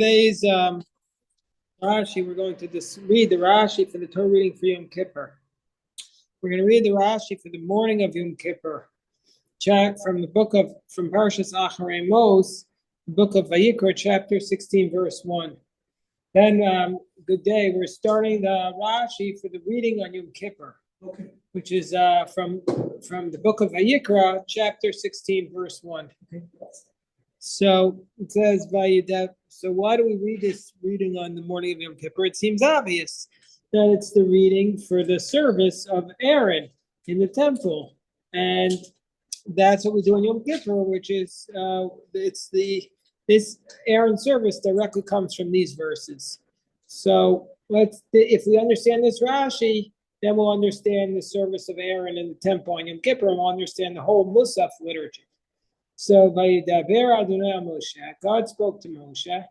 Today's Rashi, we're going to read the Rashi for the Torah reading for Yom Kippur. We're going to read the Rashi for the morning of Yom Kippur. Check from Parshas Acharei Mos, the book of Vayikra, chapter 16, verse 1. Then, good day. We're starting the Rashi for the reading on Yom Kippur, which is from the book of Vayikra, chapter 16, verse 1. Okay. So it says, so why do we read this reading on the morning of Yom Kippur? It seems obvious that it's the reading for the service of Aaron in the temple. And that's what we do on Yom Kippur, which is, this Aaron service directly comes from these verses. So if we understand this Rashi, then we'll understand the service of Aaron in the temple on Yom Kippur, and we'll understand the whole Musaf liturgy. So, Vayidaber Adonai Moshe, God spoke to Moshe,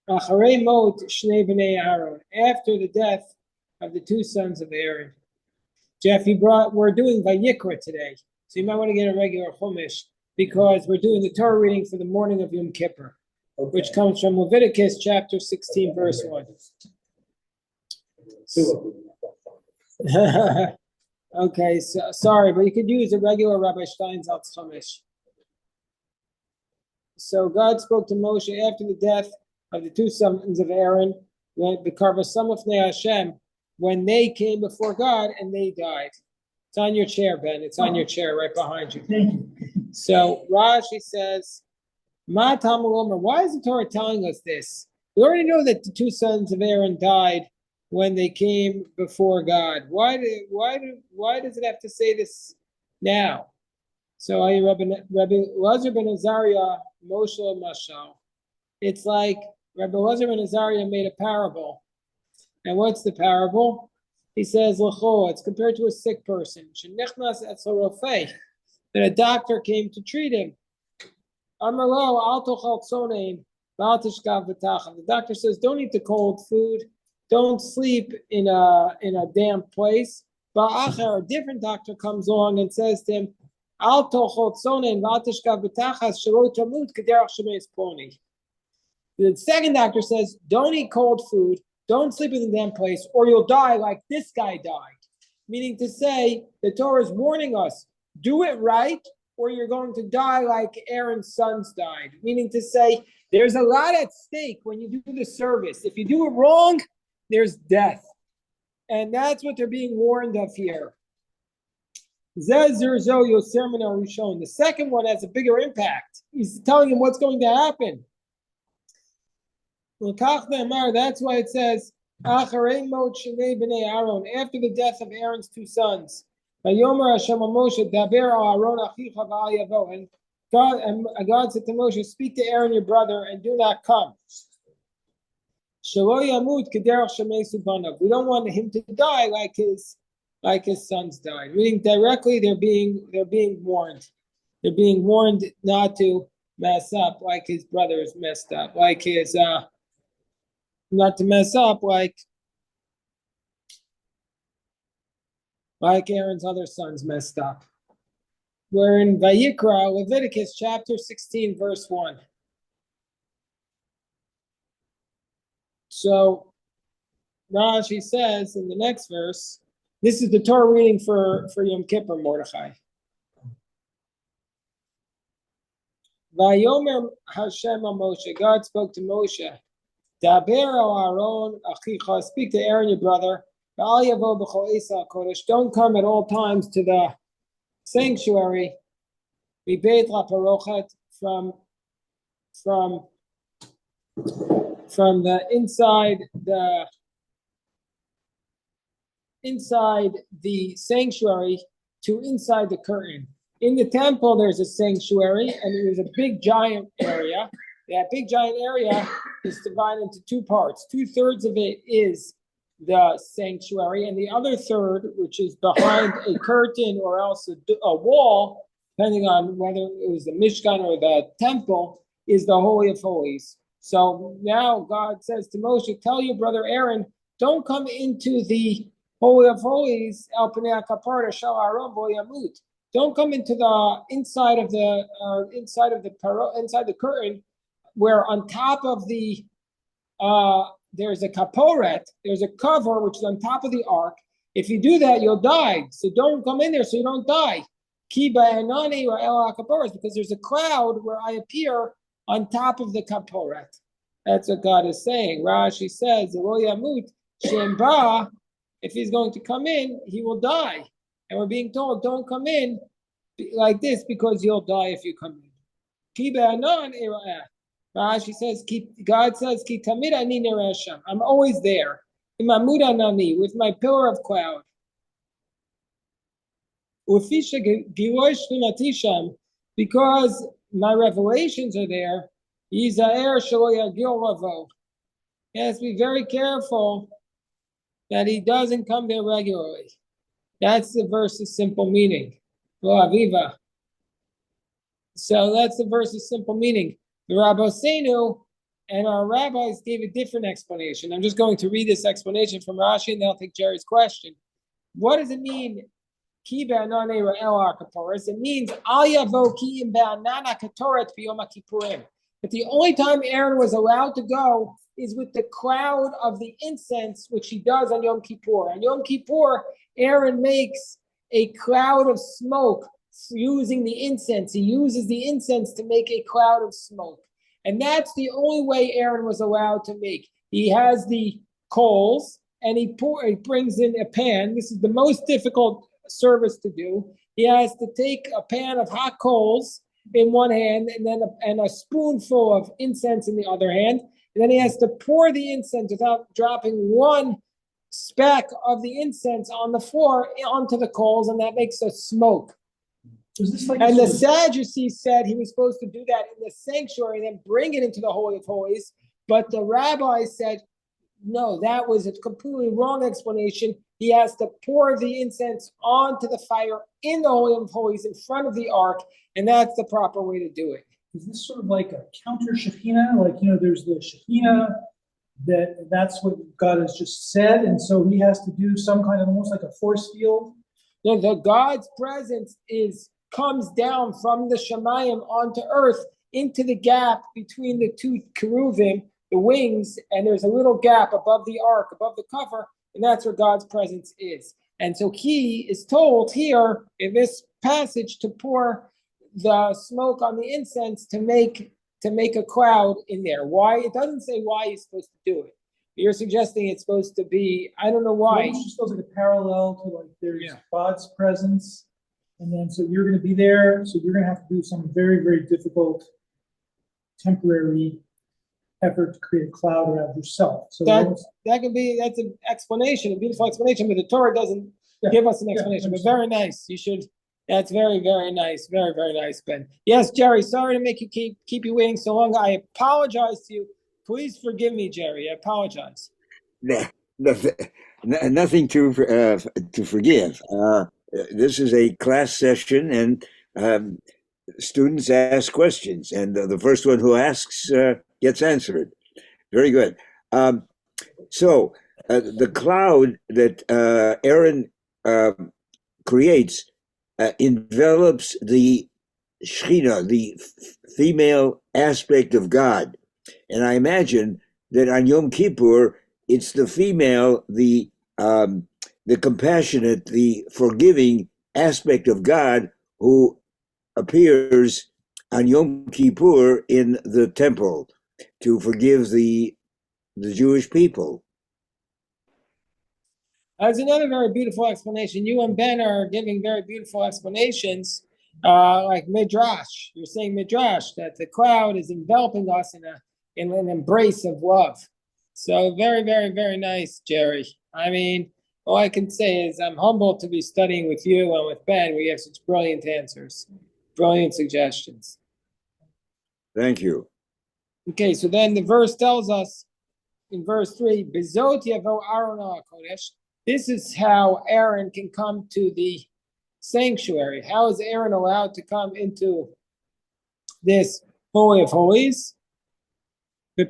Acharei mot shnei bnei Aaron, after the death of the two sons of Aaron. Jeff, we're doing Vayikra today, so you might want to get a regular Chumash, because we're doing the Torah reading for the morning of Yom Kippur, which comes from Leviticus chapter 16, verse 1. Okay, so sorry, but you could use a regular Rabbi Steinsaltz Chumash. So God spoke to Moshe after the death of the two sons of Aaron, when they came before God and they died. It's on your chair, Ben. It's on your chair right behind you. So Rashi says, why is the Torah telling us this? We already know that the two sons of Aaron died when they came before God. Why does it have to say this now? So Rabbi Lazar ben Azariah, Moshe Mashal. It's like Rabbi Lazar ben Azariah made a parable. And what's the parable? He says, it's compared to a sick person. That a doctor came to treat him. The doctor says, don't eat the cold food. Don't sleep in a damp place. But a different doctor comes along and says to him, the second doctor says, don't eat cold food, don't sleep in a damp place, or you'll die like this guy died. Meaning to say, the Torah is warning us, do it right, or you're going to die like Aaron's sons died. Meaning to say, there's a lot at stake when you do the service. If you do it wrong, there's death. And that's what they're being warned of here. The second one has a bigger impact. He's telling him what's going to happen. That's why it says, after the death of Aaron's two sons. And God said to Moshe, speak to Aaron your brother and do not come. We don't want him to die like his sons died. Meaning directly, they're being warned. They're being warned not to mess up like his brothers messed up, not to mess up like Aaron's other sons messed up. We're in Vayikra, Leviticus chapter 16, verse 1. So Rashi says in the next verse, this is the Torah reading for Yom Kippur, Mordechai. Vayomer Hashem Moshe, God spoke to Moshe, Daber al Aaron achicha, speak to Aaron your brother, V'al yavo b'chol Eisa kodesh, don't come at all times to the sanctuary, Mibeit laparochet, from the inside the sanctuary to inside the curtain. In the temple, there's a sanctuary, and there's a big giant area. That big giant area is divided into two parts. 2/3 of it is the sanctuary, and the other third, which is behind a curtain or else a wall, depending on whether it was the Mishkan or the temple, is the Holy of Holies. So now God says to Moshe, tell your brother Aaron, don't come into the Holy of Holies, El Pnei HaKaparah Shel Aaron Bo Yamut. Don't come into the inside of the curtain where on top of the there's a kaporet, there's a cover which is on top of the ark. If you do that, you'll die. So don't come in there so you don't die. Kiba enani or el kaporet, because there's a cloud where I appear on top of the kaporet. That's what God is saying. Rashi says, Shemba, if he's going to come in, he will die. And we're being told, don't come in like this because you'll die if you come in. Rashi says, God says, I'm always there. With my pillar of cloud. Because my revelations are there, he has to be very careful that he doesn't come there regularly. That's the verse's simple meaning. So that's the verse's simple meaning. The Rabbeinu and our rabbis gave a different explanation. I'm just going to read this explanation from Rashi, and then I'll take Jerry's question. What does it mean? It means that the only time Aaron was allowed to go is with the cloud of the incense, which he does on Yom Kippur. On Yom Kippur, Aaron makes a cloud of smoke using the incense. He uses the incense to make a cloud of smoke. And that's the only way Aaron was allowed to make. He has the coals and he brings in a pan. This is the most difficult service to do. He has to take a pan of hot coals in one hand and then a spoonful of incense in the other hand. And then he has to pour the incense without dropping one speck of the incense on the floor onto the coals, and that makes a smoke. And the Sadducees said he was supposed to do that in the sanctuary and then bring it into the Holy of Holies. But the rabbis said, no, that was a completely wrong explanation. He has to pour the incense onto the fire in the Holy of Holies in front of the ark, and that's the proper way to do it. Is this sort of like a counter Shekhinah? Like, there's the Shekhinah that's what God has just said, and so he has to do some kind of almost like a force field? No, the God's presence comes down from the Shemayim onto earth into the gap between the two cheruvim, the wings, and there's a little gap above the ark, above the cover, and that's where God's presence is. And so he is told here in this passage to pour the smoke on the incense to make a cloud in there. Why? It doesn't say why he's supposed to do it. You're suggesting it's supposed to be, I don't know why. Well, it just feels like a parallel to like there's God's presence. And then so you're going to be there, so you're going to have to do some very, very difficult temporary effort to create a cloud around yourself. So that's an explanation, a beautiful explanation, but the Torah doesn't give us an explanation. But very nice. That's very, very nice. Very, very nice, Ben. Yes, Jerry, sorry to make you keep you waiting so long. I apologize to you. Please forgive me, Jerry. I apologize. Nothing to forgive. This is a class session, and students ask questions, and the first one who asks gets answered. Very good. So the cloud that Aaron creates envelops the Shekhinah, the female aspect of God. And I imagine that on Yom Kippur, it's the female, the compassionate, the forgiving aspect of God who appears on Yom Kippur in the temple to forgive the Jewish people. That's another very beautiful explanation. You and Ben are giving very beautiful explanations, like Midrash. You're saying Midrash, that the cloud is enveloping us in an embrace of love. So very, very, very nice, Jerry. I mean, all I can say is I'm humbled to be studying with you and with Ben. We have such brilliant answers, brilliant suggestions. Thank you. Okay, so then the verse tells us in verse 3, Bezot yavo Aaron HaKodesh. This is how Aaron can come to the sanctuary. How is Aaron allowed to come into this Holy of Holies? He has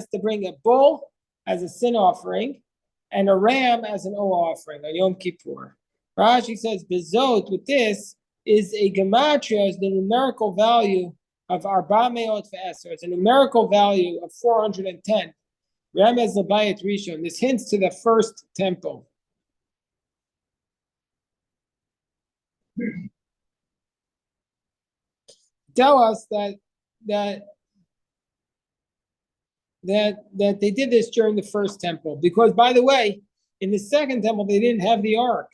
to bring a bull as a sin offering and a ram as an oil offering on Yom Kippur. Rashi says, Bezot, with this, is a gematria, is the numerical value of Arba Meot Ve'eser. It's a numerical value of 410. Remez L'Bayit Rishon. This hints to the first temple. Tell us that they did this during the first temple, because, by the way, in the second temple they didn't have the ark.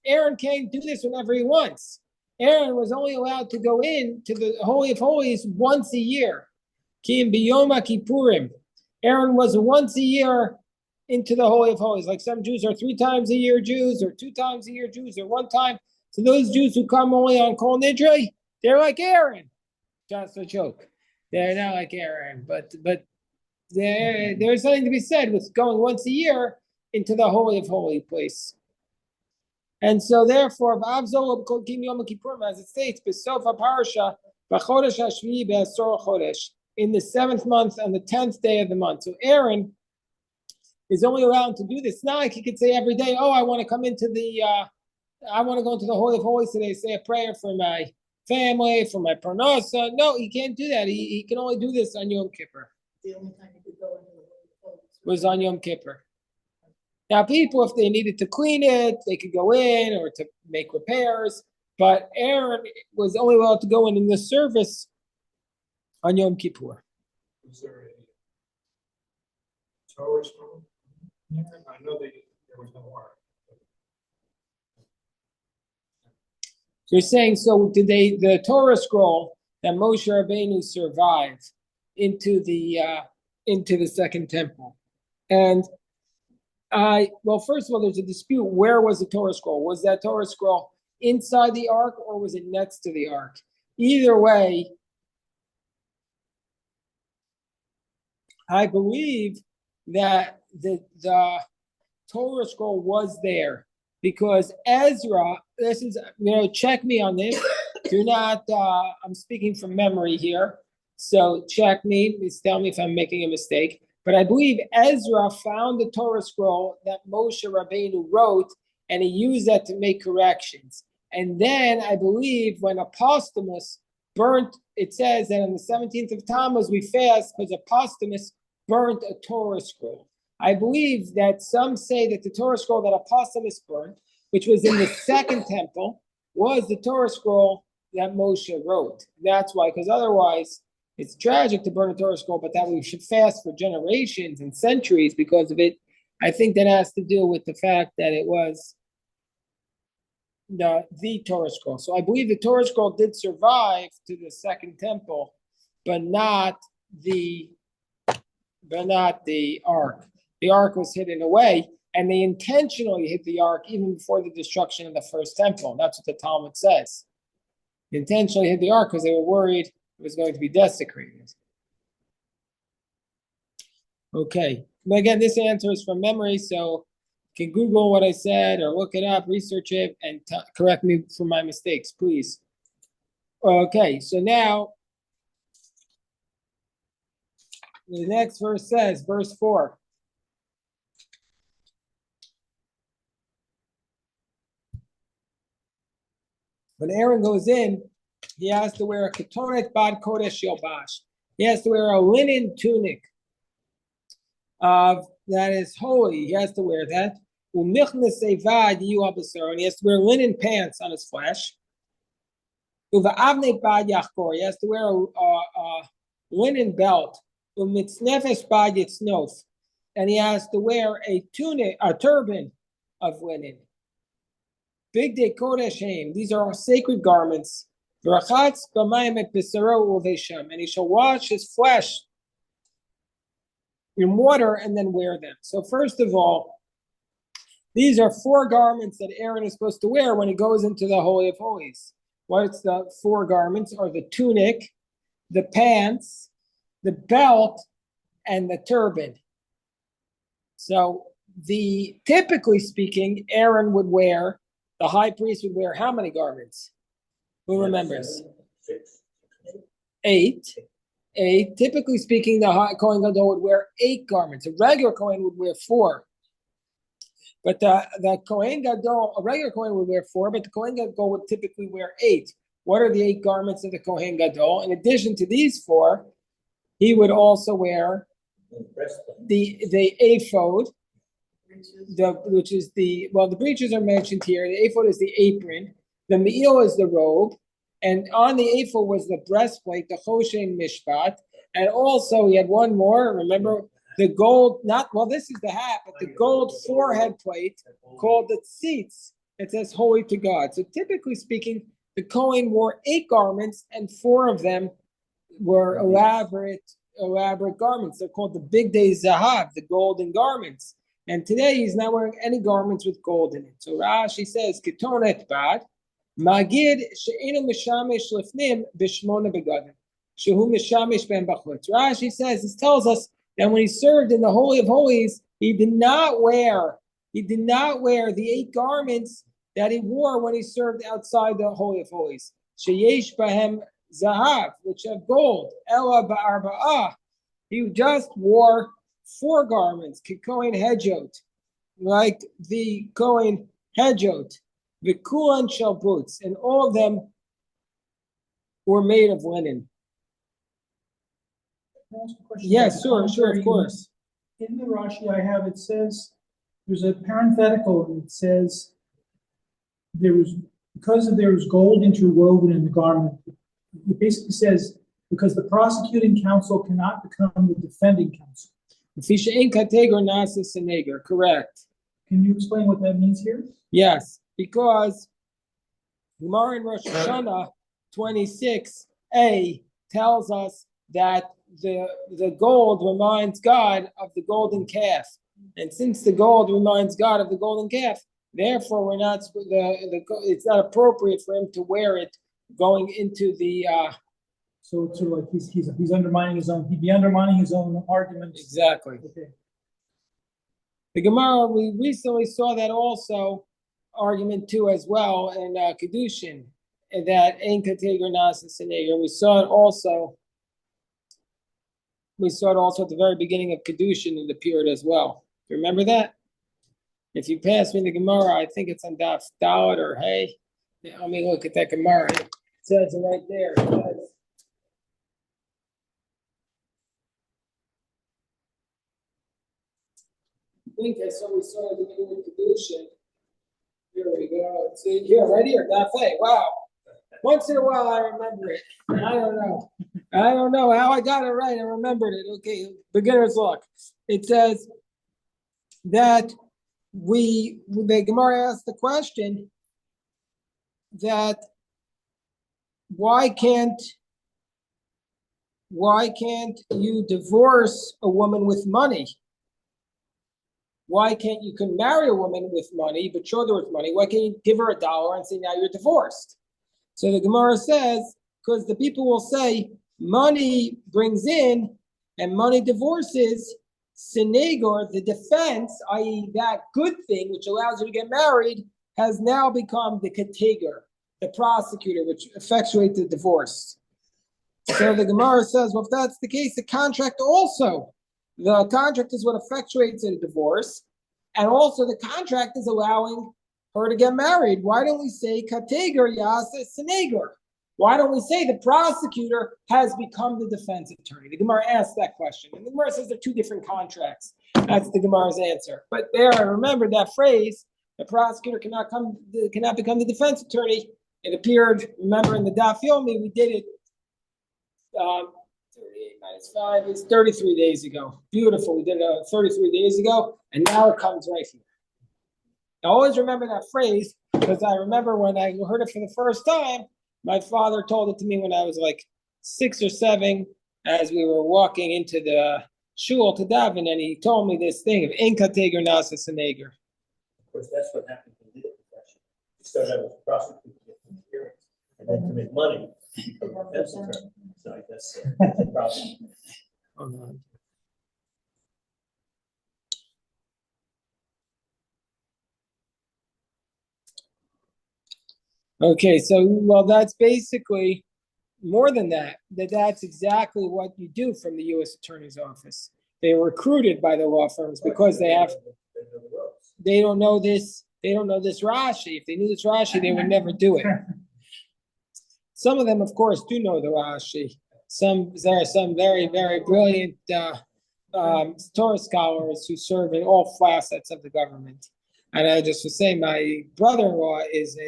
Aaron can't do this whenever he wants. Aaron was only allowed to go in to the Holy of Holies once a year. Aaron was once a year into the Holy of Holies. Like some Jews are 3 times a year Jews, or 2 times a year Jews, or 1 time. So those Jews who come only on Kol Nidre, they're like Aaron. Just a joke. They're not like Aaron, but there's something to be said with going once a year into the Holy of Holy place. And so therefore, as it states, in the 7th month and the 10th day of the month. So Aaron is only allowed to do this. It's not like he could say every day, oh, I want to come into I want to go into the Holy of Holies today, say a prayer for my family, for my parnasa. No, he can't do that. He can only do this on Yom Kippur. The only time you could go into the Holy of Holies Was on Yom Kippur. Now, people, if they needed to clean it, they could go in or to make repairs. But Aaron was only allowed to go in the service on Yom Kippur. Was there a Torah scroll? I know there was no ark. So you're saying, so did the Torah scroll that Moshe Rabbeinu survived into the second temple? And well, first of all, there's a dispute. Where was the Torah scroll? Was that Torah scroll inside the ark, or was it next to the ark? Either way, I believe that the Torah scroll was there, because Ezra, this is, check me on this. Do not, I'm speaking from memory here. So check me, please tell me if I'm making a mistake. But I believe Ezra found the Torah scroll that Moshe Rabbeinu wrote, and he used that to make corrections. And then I believe when Apostomus burnt, it says that on the 17th of Tammuz we fast because Apostomus burnt a Torah scroll. I believe that some say that the Torah scroll that Apostomus burnt, which was in the second temple, was the Torah scroll that Moshe wrote. That's why, because otherwise it's tragic to burn a Torah scroll, but that we should fast for generations and centuries because of it. I think that has to do with the fact that it was the Torah scroll. So I believe the Torah scroll did survive to the second temple, but not the ark. The ark was hidden away, and they intentionally hid the ark even before the destruction of the first temple. That's what the Talmud says. They intentionally hid the ark because they were worried it was going to be desecrated. Okay. But again, this answer is from memory, so you can Google what I said or look it up, research it, and correct me for my mistakes, please. Okay, so now the next verse says, verse 4. When Aaron goes in, he has to wear a ketonet bad kodesh yilbash. He has to wear a linen tunic that is holy. He has to wear that. And he has to wear linen pants on his flesh. He has to wear a linen belt. And he has to wear a turban of linen. Big day kodeshim. These are our sacred garments. And he shall wash his flesh in water and then wear them. So first of all, these are 4 garments that Aaron is supposed to wear when he goes into the Holy of Holies. What's the 4 garments? Are the tunic, the pants, the belt, and the turban. So typically speaking, Aaron would wear, the high priest would wear how many garments? Who remembers? 8. Typically speaking, the Kohen Gadol would wear 8 garments. A regular Kohen would wear 4. But the Kohen Gadol, a regular Kohen would wear 4, but the Kohen Gadol would typically wear 8. What are the 8 garments of the Kohen Gadol? In addition to these 4, he would also wear the ephod, which is the breeches are mentioned here. The ephod is the apron. The me'il is the robe, and on the ephod was the breastplate, the choshen mishpat, and also he had one more. Remember the gold? This is the hat, but the gold forehead plate called the tzitz. It says "Holy to God." So typically speaking, the Kohen wore 8 garments, and 4 of them were elaborate garments. They're called the Big Day Zahav, the golden garments. And today he's not wearing any garments with gold in it. So Rashi says, Ketonet bad, Magid she'enu mishamish lifnim b'shmona begadim, shehu mishamish ben bachutz. Rashi says, this tells us that when he served in the Holy of Holies, he did not wear the 8 garments that he wore when he served outside the Holy of Holies. Sheyesh bahem zahav, which have gold. Ella ba'arba'ah. He just wore 4 garments, kikoin hedjot, like the Kohen hedjot, the kulan shalbutz, and all of them were made of linen. Can I ask a question? Yes, sure, of course. In the Rashi I have, it says, there's a parenthetical, and it says, because there was gold interwoven in the garment. It basically says, because the prosecuting counsel cannot become the defending counsel. Correct. Can you explain what that means here? Yes, because Gemara in Rosh Hashanah 26a tells us that the gold reminds God of the golden calf, and since the gold reminds God of the golden calf, therefore we're not it's not appropriate for him to wear it going into the. So it's sort of like he's undermining his own. He'd be undermining his own arguments. Exactly. Okay. The Gemara, we recently saw that also argument too as well in Kedushin, that Ein Kateger Nasa Seneger. We saw it also at the very beginning of Kedushin in the period as well. You remember that? If you pass me the Gemara, I think it's on Daf Dalet or Hey. Yeah, let me look at that Gemara. It says it right there. It says, I think we saw at the beginning of Kedushin. Here we go. See here, right here, Daf Hey. Wow. Once in a while I remember it. I don't know how I got it right. I remembered it. Okay, beginner's luck. It says that the Gemara asked the question that why can't you divorce a woman with money? Why can't you can marry a woman with money, betroth her with money? Why can't you give her $1 and say now you're divorced? So the Gemara says, because the people will say money brings in and money divorces, Senegor, the defense, i.e. that good thing which allows you to get married, has now become the kateger, the prosecutor, which effectuates the divorce. So the Gemara says, well, if that's the case, the contract is what effectuates a divorce, and also the contract is allowing her to get married. Why don't we say kateger yasa senegor? Why don't we say the prosecutor has become the defense attorney? The Gemara asks that question. And the Gemara says they're 2 different contracts. That's the Gemara's answer. But there, I remember that phrase, the prosecutor cannot become the defense attorney. It appeared, remember in the Daf Yomi, we did it 38 minus 5 is 33 days ago. Beautiful. We did it 33 days ago, and now it comes right here. I always remember that phrase because I remember when I heard it for the first time, my father told it to me when I was like 6 or 7 as we were walking into the shul to daven, and he told me this thing of Ein Kateger Nasa Seneger. Of course, that's what happened in the profession. You start out with a prosecutor, and then to make money, you become a defense attorney. So I guess that's a problem. Okay, so that's basically more than that. That's exactly what you do from the U.S. Attorney's Office. They are recruited by the law firms because they have. They know the ropes. they don't know this. They don't know this Rashi. If they knew this Rashi, they would never do it. Some of them, of course, do know the Rashi. There are some very, very brilliant Torah scholars who serve in all facets of the government. And I just was saying, my brother-in-law is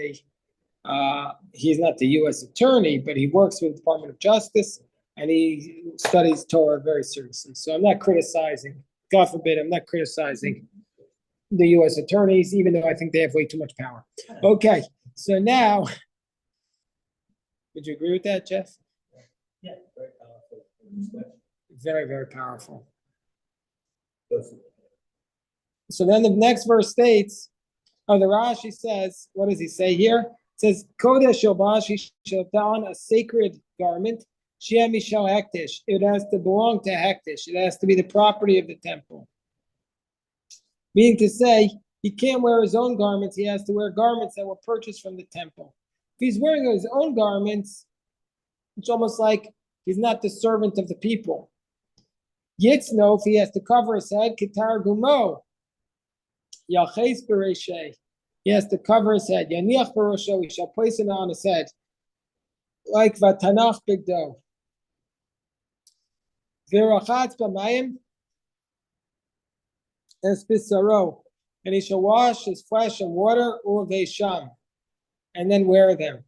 he's not the U.S. attorney, but he works with the Department of Justice, and he studies Torah very seriously. So I'm not criticizing, God forbid, I'm not criticizing the U.S. attorneys, even though I think they have way too much power. Okay, so now, would you agree with that, Jeff? Yeah, very powerful. Very, very powerful. So then the next verse states, the Rashi says, what does he say here? It says, Kodesh Yobashi shall don a sacred garment, Shem Mishal Hektish. It has to belong to Hektish. It has to be the property of the temple. Meaning to say, he can't wear his own garments, he has to wear garments that were purchased from the temple. If he's wearing his own garments, it's almost like he's not the servant of the people. Yitzno, if he has to cover his head, Kitar Gumo. Yaches Bereshe. He has to cover his head. Yaniach Barosho, he shall place it on his head. Like Vatanach Bigdo. Virachatz Bamayim Espissaro. And he shall wash his flesh in water or Vesham. And then wear them.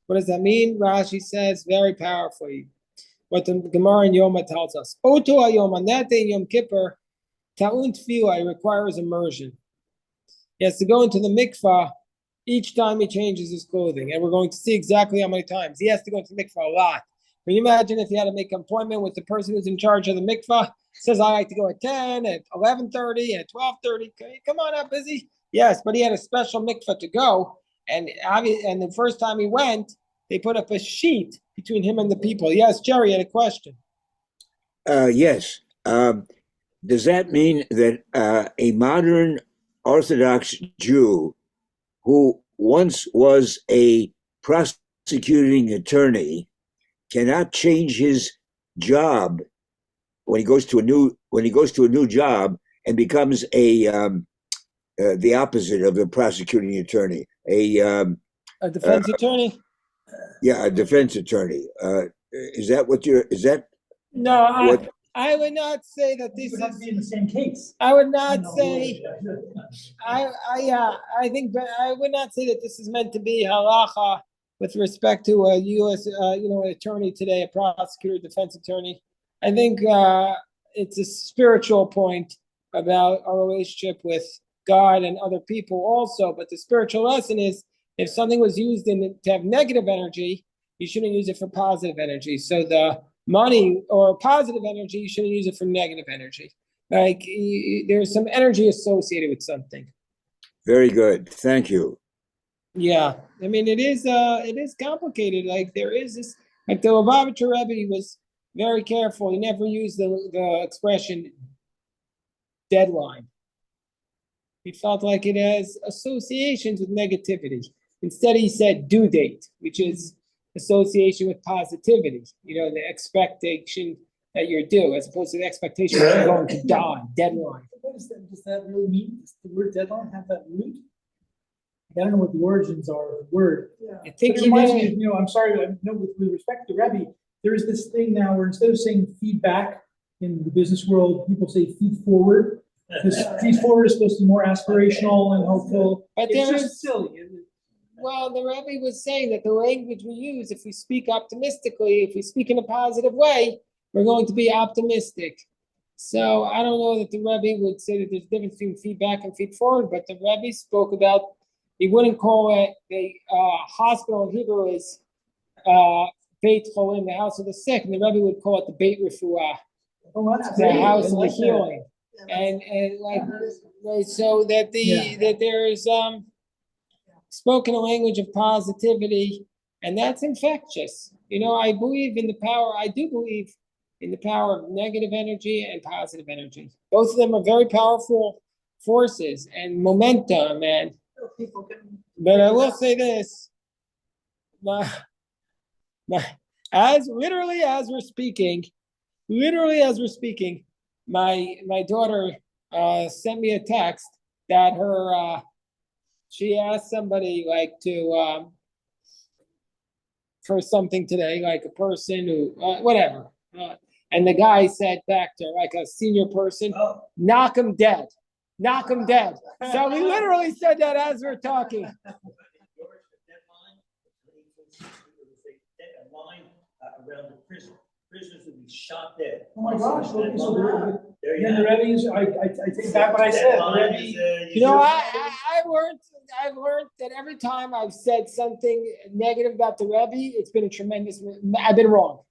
What does that mean? Rashi says very powerfully what the Gemara in Yoma tells us. Oto Ayom, on that day in Yom Kippur, Ta'un Tefillah requires immersion. He has to go into the mikvah each time he changes his clothing. And we're going to see exactly how many times. He has to go into the mikvah a lot. Can you imagine if he had to make an appointment with the person who's in charge of the mikvah? Says, I like to go at 10, at 11:30, at 12:30. Come on, how busy? Yes, but he had a special mikvah to go. And the first time he went, they put up a sheet between him and the people. Yes, Jerry had a question. Yes. Does that mean that a modern Orthodox Jew who once was a prosecuting attorney cannot change his job when he goes to a new job and becomes the opposite of a prosecuting attorney, A defense attorney? Yeah, a defense attorney. Is that what you're? Is that No, what? I would not say that this would have to is. be in the same case. I would not say. I think I would not say that this is meant to be halacha with respect to a U.S. An attorney today, a prosecutor, defense attorney. I think it's a spiritual point about our relationship with God and other people also. But the spiritual lesson is, if something was used to have negative energy, you shouldn't use it for positive energy. So the money or positive energy, you shouldn't use it for negative energy. Like there's some energy associated with something. Very good. Thank you. Yeah, I mean it is complicated. Like there is this, like the Lubavitcher Rebbe was very careful. He never used the expression deadline. He felt like it has associations with negativity. Instead, he said due date, which is association with positivity. The expectation that you're due, as opposed to the expectation that you're going to die, deadline. What does that really mean? Does the word deadline have that root? I don't know what the origins are of the word. I think But it reminds me of, I'm sorry, with respect to Rebbe, there is this thing now where instead of saying feedback in the business world, people say feed forward. Because feed forward is supposed to be more aspirational and hopeful. But it's just silly. Well, the Rebbe was saying that the language we use, if we speak optimistically, if we speak in a positive way, we're going to be optimistic. So I don't know that the Rebbe would say that there's a difference between feedback and feed forward, but the Rebbe spoke about, he wouldn't call it the hospital in Hebrew is Beit Cholim, the house of the sick, and the Rebbe would call it the Beit Refuah, the house of the healing. And right, so that that there is spoken a language of positivity, and that's infectious. I believe in the power. I do believe in the power of negative energy and positive energy. Both of them are very powerful forces and momentum. But I will say this: as we're speaking, my daughter sent me a text that she asked somebody like to, for something today, like a person who, whatever. And the guy said back to her, like a senior person, Oh. knock him dead. Knock him dead. So we literally said that as we're talking. George, the deadline, there was a line around the prison. Prisoners would be shot dead. Oh my gosh, okay, so There you then the have it. Rebbe's, I take back what I said, the Deadline Rebbe. is, You know, I've learned that every time I've said something negative about the Rebbe, it's been a tremendous, I've been wrong.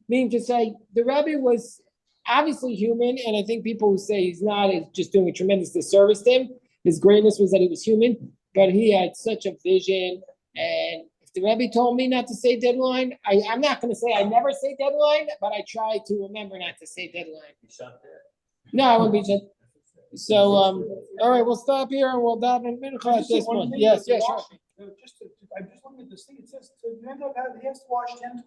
Meaning to say, the Rebbe was obviously human, and I think people who say he's not is just doing a tremendous disservice to him. His greatness was that he was human, but he had such a vision. And if the Rebbe told me not to say deadline, I'm not going to say I never say deadline, but I try to remember not to say deadline. Be shot dead. No, I won't be dead. So, all right, we'll stop here and we'll dive in mincha at Just say this one one. thing Yes, about yes, sure. Rashi. I'm just looking at this thing, it says, he has to wash 10 times.